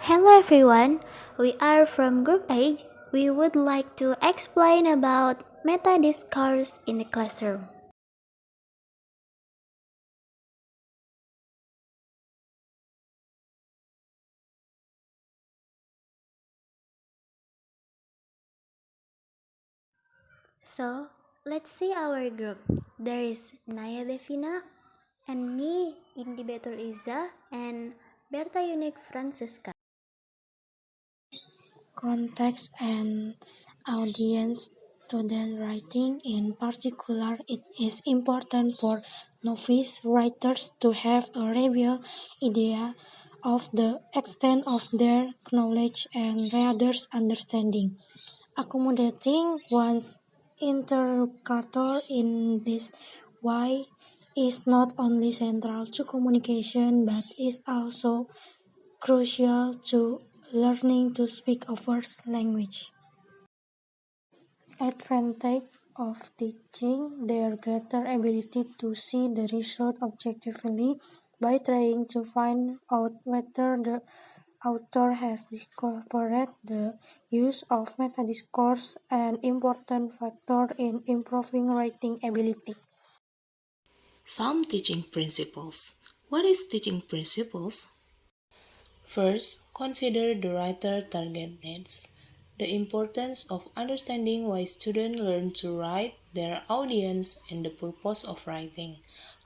Hello everyone, we are from Group 8. We would like to explain about Metadiscourse in the classroom. So, let's see our group. There is Nhaya Devina and me, Indy Baitul Izzah and Berta Uniqe Fransisca. Context and audience. Student writing in particular, it is important for novice writers to have a real idea of the extent of their knowledge and reader's understanding. Accommodating one's interlocutor in this way is not only central to communication but is also crucial to learning to speak a first language. Advantage of teaching their greater ability to see the result objectively by trying to find out whether the author has discovered the use of metadiscourse, an important factor in improving writing ability. Some teaching principles. What is teaching principles? First, consider the writer target needs. The importance of understanding why students learn to write, their audience, and the purpose of writing.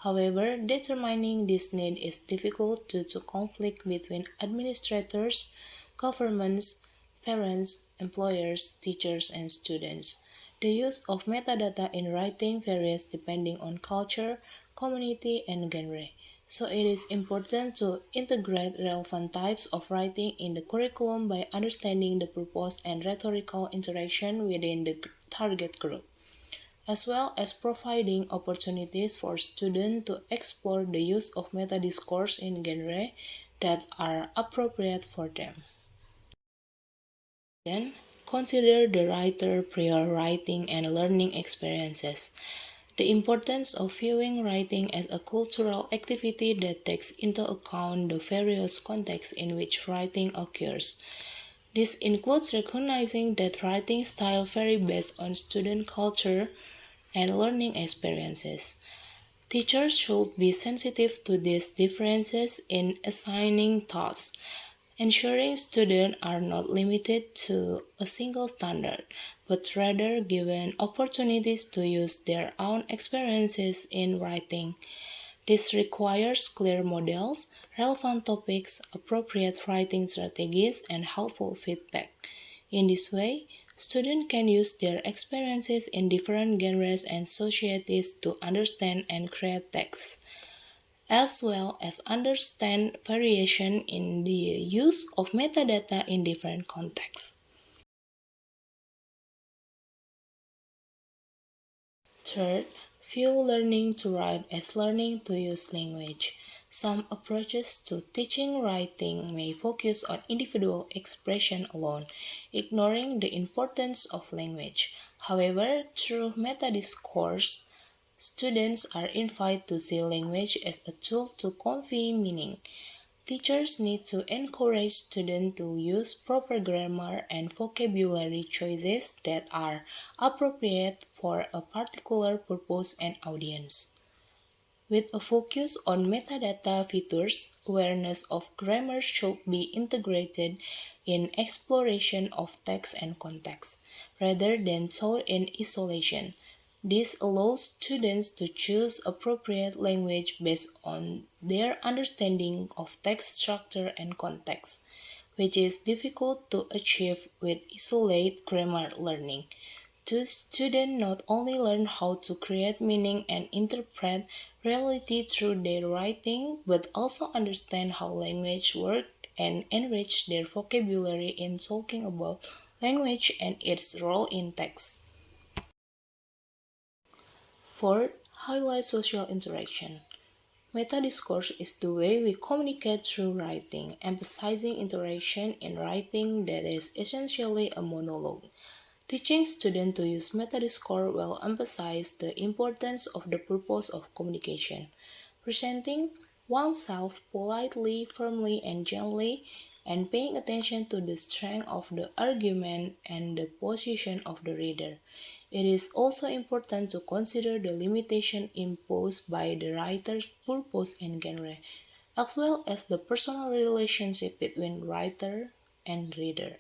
However, determining this need is difficult due to conflict between administrators, governments, parents, employers, teachers, and students. The use of metadata in writing varies depending on culture, community, and genre. So it is important to integrate relevant types of writing in the curriculum by understanding the purpose and rhetorical interaction within the target group, as well as providing opportunities for students to explore the use of metadiscourse in genre that are appropriate for them. Then, consider the writer prior writing and learning experiences. The importance of viewing writing as a cultural activity that takes into account the various contexts in which writing occurs. This includes recognizing that writing styles vary based on student culture and learning experiences. Teachers should be sensitive to these differences in assigning tasks, ensuring students are not limited to a single standard, but rather given opportunities to use their own experiences in writing. This requires clear models, relevant topics, appropriate writing strategies, and helpful feedback. In this way, students can use their experiences in different genres and societies to understand and create texts, as well as understand variation in the use of metadata in different contexts. Third, view learning to write as learning to use language. Some approaches to teaching writing may focus on individual expression alone, ignoring the importance of language. However, through metadiscourse, students are invited to see language as a tool to convey meaning. Teachers need to encourage students to use proper grammar and vocabulary choices that are appropriate for a particular purpose and audience. With a focus on metadata features, awareness of grammar should be integrated in exploration of text and context, rather than taught in isolation. This allows students to choose appropriate language based on their understanding of text structure and context, which is difficult to achieve with isolated grammar learning. Thus, students not only learn how to create meaning and interpret reality through their writing, but also understand how language works and enrich their vocabulary in talking about language and its role in text. Fourth, highlight social interaction. Metadiscourse is the way we communicate through writing, emphasizing interaction in writing that is essentially a monologue. Teaching students to use metadiscourse will emphasize the importance of the purpose of communication. Presenting oneself politely, firmly, and gently and paying attention to the strength of the argument and the position of the reader. It is also important to consider the limitation imposed by the writer's purpose and genre, as well as the personal relationship between writer and reader.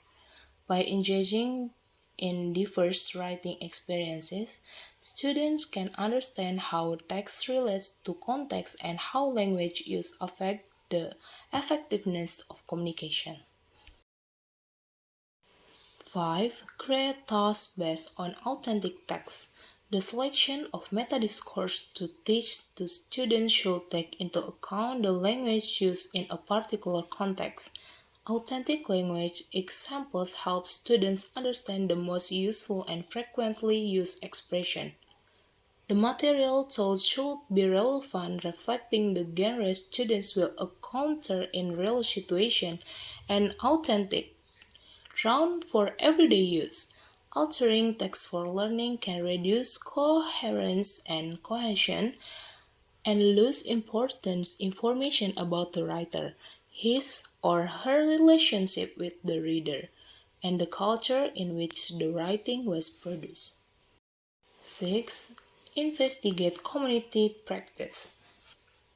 By engaging in diverse writing experiences, students can understand how text relates to context and how language use affect the effectiveness of communication. 5. Create tasks based on authentic text. The selection of metadiscourse to teach to students should take into account the language used in a particular context. Authentic language examples help students understand the most useful and frequently used expression. The material taught should be relevant, reflecting the genre students will encounter in real situations, and authentic, round for everyday use. Altering text for learning can reduce coherence and cohesion and lose important information about the writer, his or her relationship with the reader, and the culture in which the writing was produced. 6. Investigate community practice.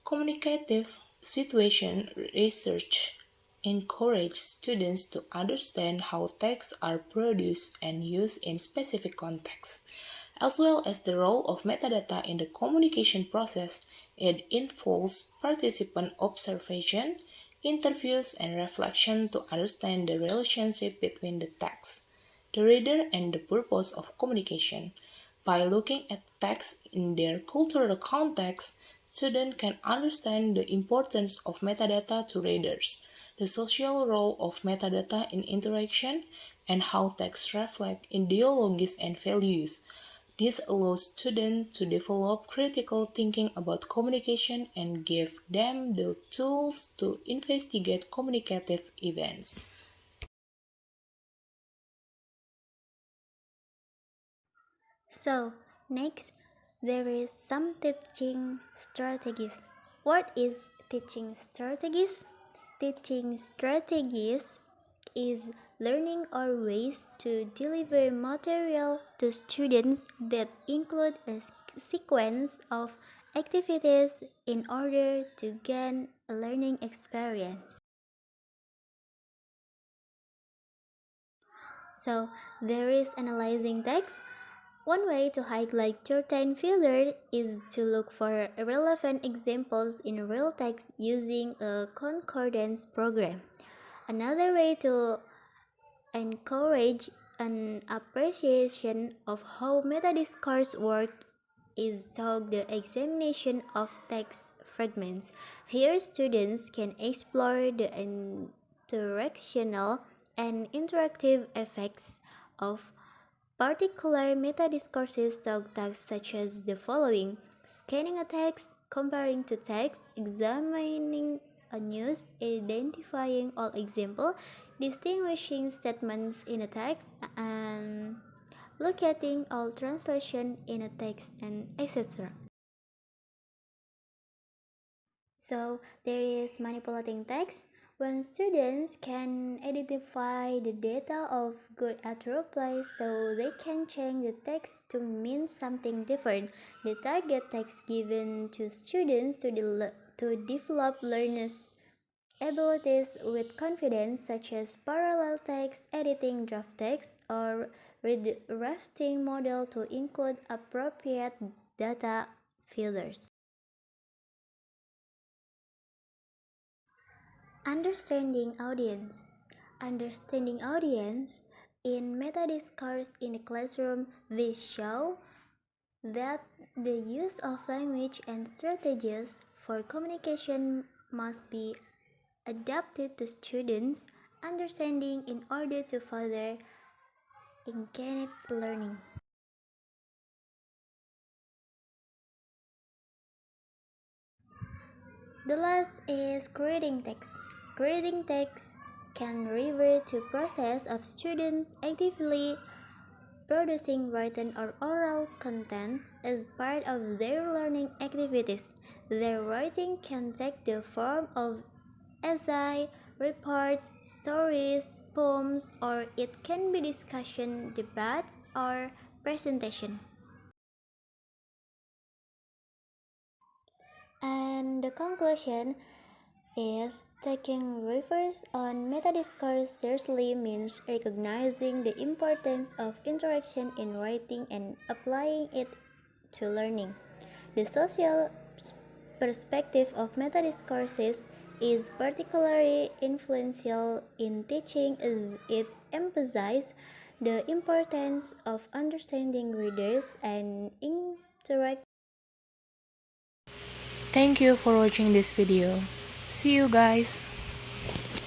Communicative situation research encourages students to understand how texts are produced and used in specific contexts, as well as the role of metadata in the communication process. It involves participant observation, interviews, and reflection to understand the relationship between the text, the reader, and the purpose of communication. By looking at texts in their cultural context, students can understand the importance of metadata to readers, the social role of metadata in interaction, and how texts reflect ideologies and values. This allows students to develop critical thinking about communication and give them the tools to investigate communicative events. So, next, there is some teaching strategies. What is teaching strategies? Teaching strategies is learning or ways to deliver material to students that include a sequence of activities in order to gain a learning experience. So, there is analyzing text. One way to highlight certain filter is to look for relevant examples in real text using a concordance program. Another way to encourage an appreciation of how metadiscourse work is through the examination of text fragments. Here, students can explore the interactional and interactive effects of particular metadiscourses talk text such as the following: scanning a text, comparing to text, examining a news, identifying all example, distinguishing statements in a text, and locating all translation in a text, and etc. So there is manipulating text. When students can identify the data of good at role play, so they can change the text to mean something different. The target text given to students to develop learners' abilities with confidence, such as parallel text, editing draft text, or redrafting model to include appropriate data filters. Understanding audience. Understanding audience in metadiscourse in the classroom, this show that the use of language and strategies for communication must be adapted to students' understanding in order to further engage learning. The last is creating text. Creating text can refer to process of students actively producing written or oral content as part of their learning activities. Their writing can take the form of essay, reports, stories, poems, or it can be discussion, debates, or presentation. And the conclusion is taking reverse on metadiscourse seriously means recognizing the importance of interaction in writing and applying it to learning. The social perspective of metadiscourses is particularly influential in teaching as it emphasizes the importance of understanding readers and interact. Thank you for watching this video. See you guys.